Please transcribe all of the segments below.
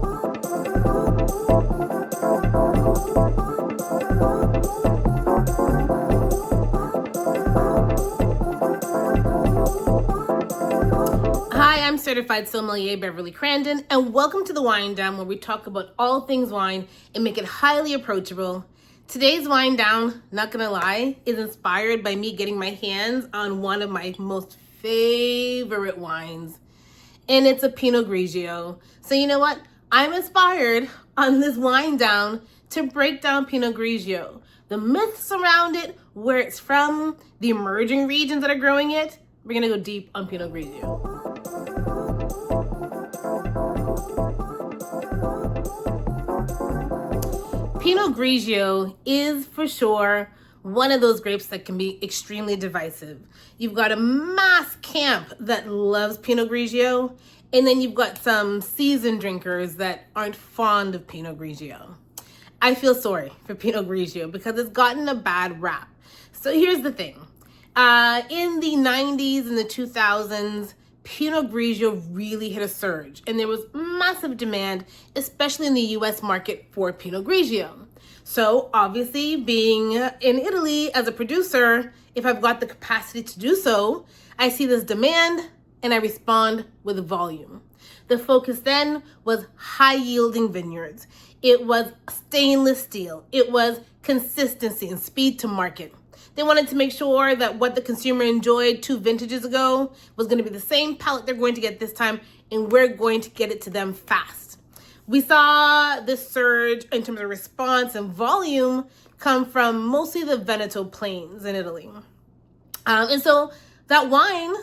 Hi, I'm Certified Sommelier Beverly Crandon, and welcome to the Wine Down, where we talk about all things wine and make it highly approachable. Today's Wine Down, not gonna lie, is inspired by me getting my hands on one of my most favorite wines, and it's a Pinot Grigio. So you know what? I'm inspired on this Wine Down to break down Pinot Grigio, the myths around it, where it's from, the emerging regions that are growing it. We're gonna go deep on Pinot Grigio. Pinot Grigio is for sure one of those grapes that can be extremely divisive. You've got a mass camp that loves Pinot Grigio, and then you've got some seasoned drinkers that aren't fond of Pinot Grigio. I feel sorry for Pinot Grigio because it's gotten a bad rap. So here's the thing. In the 90s and the 2000s, Pinot Grigio really hit a surge, and there was massive demand, especially in the US market, for Pinot Grigio. So obviously, being in Italy as a producer, if I've got the capacity to do so, I see this demand and I respond with volume. The focus then was high-yielding vineyards. It was stainless steel. It was consistency and speed to market. They wanted to make sure that what the consumer enjoyed 2 vintages ago was going to be the same palate they're going to get this time, and we're going to get it to them fast. We saw this surge in terms of response and volume come from mostly the Veneto plains in Italy. And so that wine,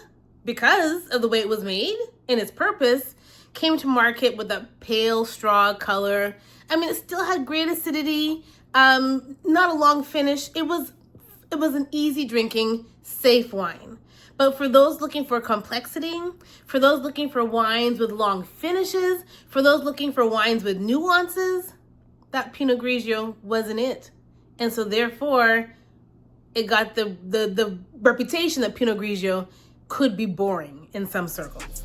because of the way it was made and its purpose, came to market with a pale straw color. I mean, it still had great acidity, not a long finish. It was an easy drinking, safe wine. But for those looking for complexity, for those looking for wines with long finishes, for those looking for wines with nuances, that Pinot Grigio wasn't it. And so therefore, it got the reputation that Pinot Grigio could be boring in some circles.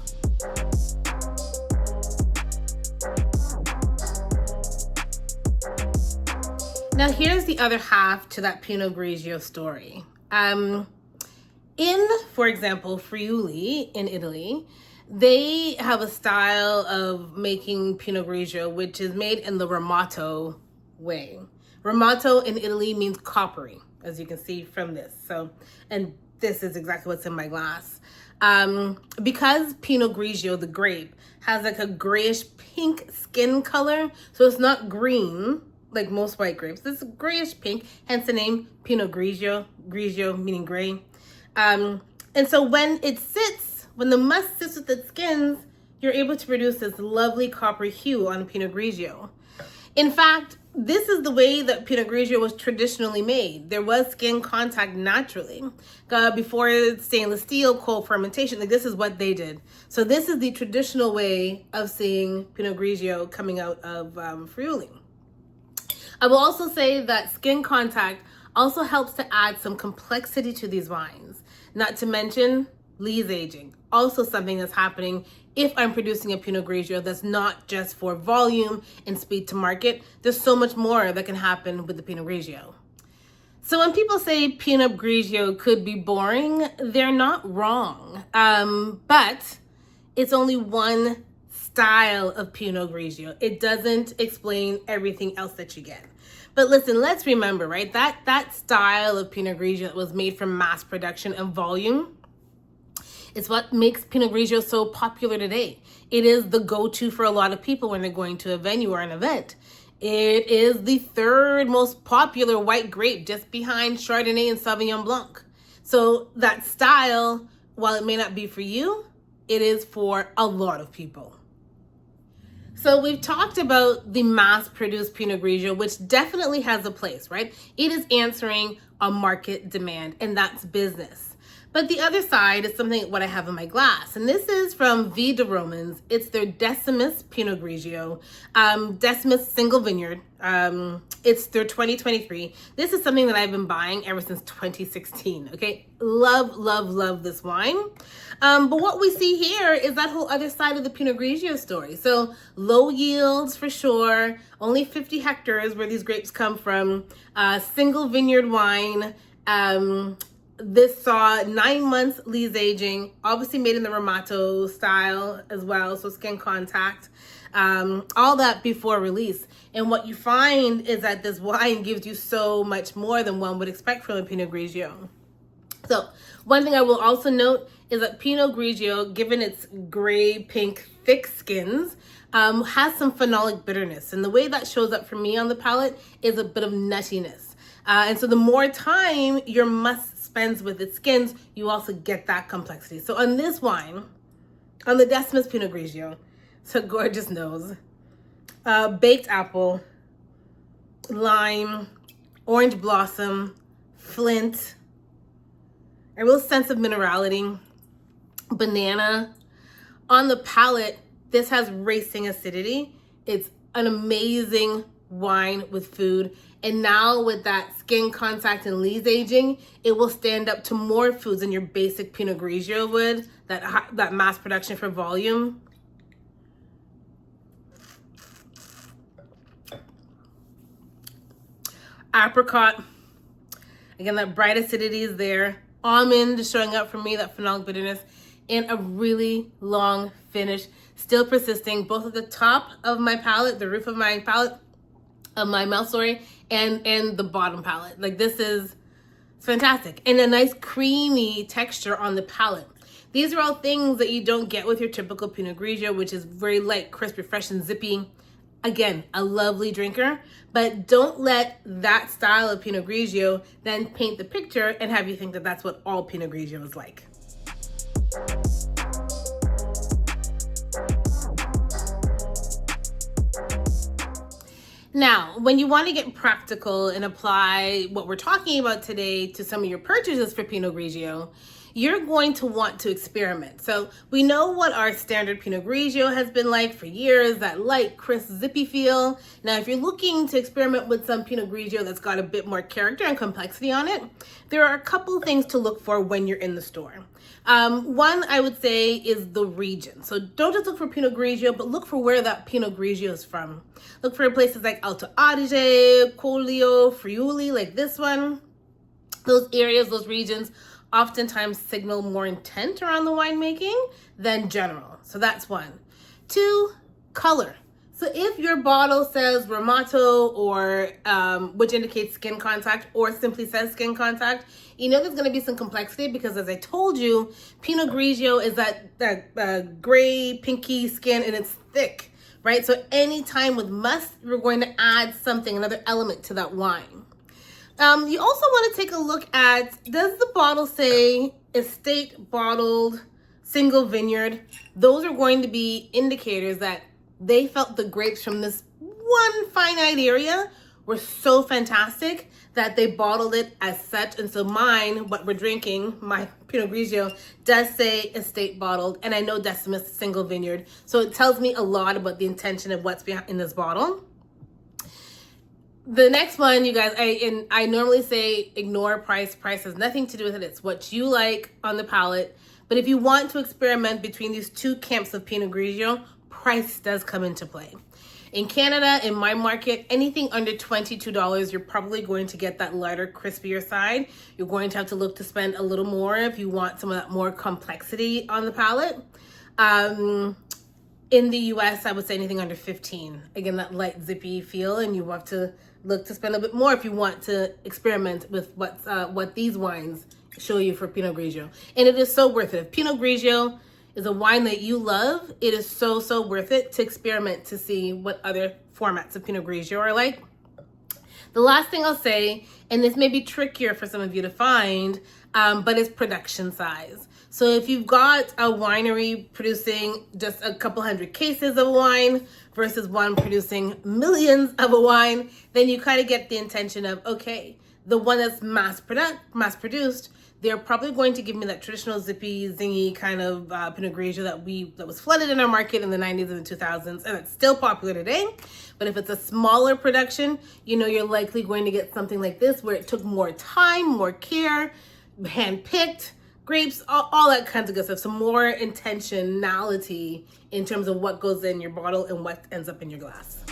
Now here's the other half to that Pinot Grigio story. For example, Friuli in Italy, they have a style of making Pinot Grigio, which is made in the Ramato way. Ramato in Italy means coppery, as you can see from this. And this is exactly what's in my glass. Because Pinot Grigio, the grape, has like a grayish pink skin color, so it's not green like most white grapes. This is grayish pink, hence the name Pinot Grigio, Grigio meaning gray. And so when the must sits with its skins, you're able to produce this lovely coppery hue on Pinot Grigio. In fact, this is the way that Pinot Grigio was traditionally made. There was skin contact naturally. Before stainless steel, cold fermentation, like this is what they did. So this is the traditional way of seeing Pinot Grigio coming out of Friuli. I will also say that skin contact also helps to add some complexity to these wines. Not to mention lees aging, also something that's happening if I'm producing a Pinot Grigio that's not just for volume and speed to market. There's so much more that can happen with the Pinot Grigio. So when people say Pinot Grigio could be boring, they're not wrong. But it's only one style of Pinot Grigio. It doesn't explain everything else that you get. But listen, let's remember, right? That style of Pinot Grigio that was made for mass production and volume, it's what makes Pinot Grigio so popular today. It is the go-to for a lot of people when they're going to a venue or an event. It is the 3rd most popular white grape, just behind Chardonnay and Sauvignon Blanc. So that style, while it may not be for you, it is for a lot of people. So we've talked about the mass-produced Pinot Grigio, which definitely has a place, right? It is answering a market demand, and that's business. But the other side is something what I have in my glass. And this is from Vie di Romans. It's their Dessimis Pinot Grigio. Dessimis single vineyard. It's their 2023. This is something that I've been buying ever since 2016. Okay, love, love, love this wine. But what we see here is that whole other side of the Pinot Grigio story. So low yields for sure, only 50 hectares where these grapes come from, single vineyard wine. This saw 9 months lees aging, obviously made in the Ramato style as well, so skin contact, all that before release. And what you find is that this wine gives you so much more than one would expect from a Pinot Grigio. So one thing I will also note is that Pinot Grigio, given its gray, pink, thick skins, has some phenolic bitterness. And the way that shows up for me on the palate is a bit of nuttiness. And so the more time your must spends with its skins, you also get that complexity. So on this wine, on the Dessimis Pinot Grigio, it's a gorgeous nose. Baked apple, lime, orange blossom, flint, a real sense of minerality, banana. On the palate, this has racing acidity. It's an amazing wine with food. And now with that skin contact and lees aging, it will stand up to more foods than your basic Pinot Grigio would, that mass production for volume. Apricot, again, that bright acidity is there. Almond is showing up for me, that phenolic bitterness, and a really long finish, still persisting both at the top of my palate, the roof of my palate, of my mouth, sorry, and the bottom palate. Like this is fantastic. And a nice creamy texture on the palate. These are all things that you don't get with your typical Pinot Grigio, which is very light, crispy, fresh, and zippy. Again, a lovely drinker, but don't let that style of Pinot Grigio then paint the picture and have you think that that's what all Pinot Grigio is like. Now, when you want to get practical and apply what we're talking about today to some of your purchases for Pinot Grigio, you're going to want to experiment. So we know what our standard Pinot Grigio has been like for years, that light, crisp, zippy feel. Now, if you're looking to experiment with some Pinot Grigio that's got a bit more character and complexity on it, there are a couple things to look for when you're in the store. One, I would say, is the region. So don't just look for Pinot Grigio, but look for where that Pinot Grigio is from. Look for places like Alto Adige, Collio, Friuli, like this one. Those areas, those regions, oftentimes signal more intent around the winemaking than general. So that's one. Two, color. So if your bottle says Ramato or which indicates skin contact or simply says skin contact, you know there's going to be some complexity because, as I told you, Pinot Grigio is that gray, pinky skin and it's thick, right? So anytime with must, we're going to add something, another element to that wine. You also want to take a look at, does the bottle say estate bottled single vineyard? Those are going to be indicators that they felt the grapes from this one finite area were so fantastic that they bottled it as such. And so mine, what we're drinking, my Pinot Grigio, does say estate bottled, and I know Dessimis single vineyard. So it tells me a lot about the intention of what's behind in this bottle. The next one, you guys, I normally say ignore price. Price has nothing to do with it. It's what you like on the palate. But if you want to experiment between these two camps of Pinot Grigio, price does come into play. In Canada, in my market, anything under $22, you're probably going to get that lighter, crispier side. You're going to have to look to spend a little more if you want some of that more complexity on the palate. In the US, I would say anything under 15. Again, that light, zippy feel, and you have to look to spend a bit more if you want to experiment with what these wines show you for Pinot Grigio. And it is so worth it. If Pinot Grigio is a wine that you love, it is so, so worth it to experiment to see what other formats of Pinot Grigio are like. The last thing I'll say, and this may be trickier for some of you to find, but it's production size. So if you've got a winery producing just a couple hundred cases of wine versus one producing millions of a wine, then you kind of get the intention of, okay, the one that's mass produced, they're probably going to give me that traditional zippy, zingy kind of Pinot Grigio that was flooded in our market in the 90s and the 2000s, and it's still popular today. But if it's a smaller production, you know, you're likely going to get something like this, where it took more time, more care, hand-picked, grapes, all that kinds of good stuff. Some more intentionality in terms of what goes in your bottle and what ends up in your glass.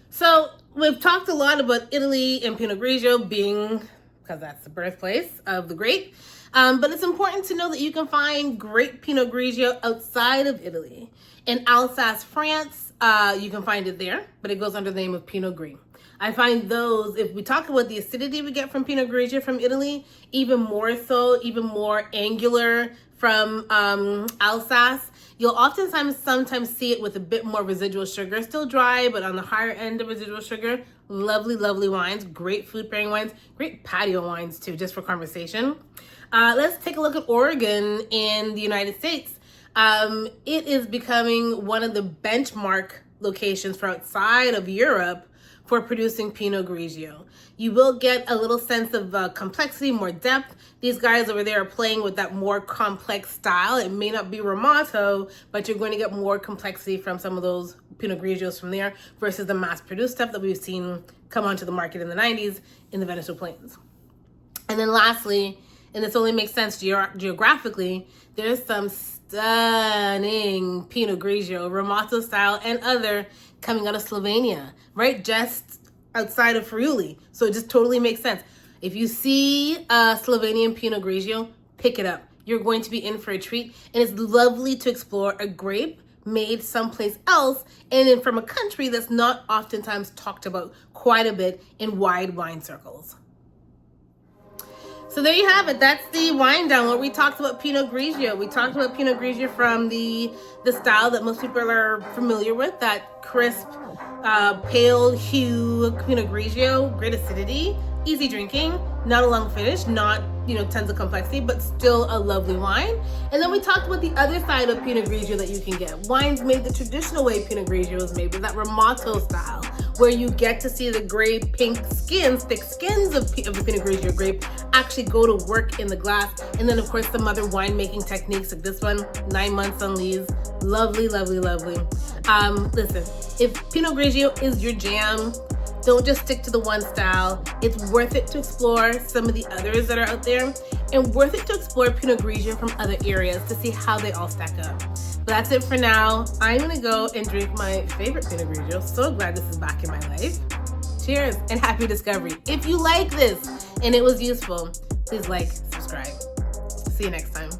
So we've talked a lot about Italy and Pinot Grigio being, because that's the birthplace of the grape. But it's important to know that you can find great Pinot Grigio outside of Italy. In Alsace, France, you can find it there, but it goes under the name of Pinot Gris. I find those, if we talk about the acidity we get from Pinot Grigio from Italy, even more so, even more angular from Alsace. You'll sometimes see it with a bit more residual sugar, still dry, but on the higher end of residual sugar. Lovely, lovely wines, great food pairing wines, great patio wines too, just for conversation. Let's take a look at Oregon in the United States. It is becoming one of the benchmark locations for outside of Europe for producing Pinot Grigio. You will get a little sense of complexity, more depth. These guys over there are playing with that more complex style. It may not be Ramato, but you're going to get more complexity from some of those Pinot Grigios from there versus the mass-produced stuff that we've seen come onto the market in the 90s in the Venezuela Plains. And then lastly, and this only makes sense geographically, there's some stunning Pinot Grigio, Ramato style and other coming out of Slovenia, right? Just outside of Friuli. So it just totally makes sense. If you see a Slovenian Pinot Grigio, pick it up. You're going to be in for a treat. And it's lovely to explore a grape made someplace else and then from a country that's not oftentimes talked about quite a bit in wide wine circles. So there you have it. That's the wine down where we talked about Pinot Grigio. We talked about Pinot Grigio from the style that most people are familiar with, that crisp, pale hue Pinot Grigio, great acidity, easy drinking, not a long finish, not, tons of complexity, but still a lovely wine. And then we talked about the other side of Pinot Grigio that you can get. Wines made the traditional way Pinot Grigio is made, with that Ramato style, where you get to see the gray, pink skins, thick skins of the Pinot Grigio grape actually go to work in the glass. And then, of course, some other winemaking techniques like this one, 9 months on lees. Lovely, lovely, lovely. Listen, if Pinot Grigio is your jam, don't just stick to the one style. It's worth it to explore some of the others that are out there, and worth it to explore Pinot Grigio from other areas to see how they all stack up. But that's it for now. I'm gonna go and drink my favorite Pinot Grigio. So glad this is back in my life. Cheers and happy discovery. If you like this and it was useful, please like, subscribe. See you next time.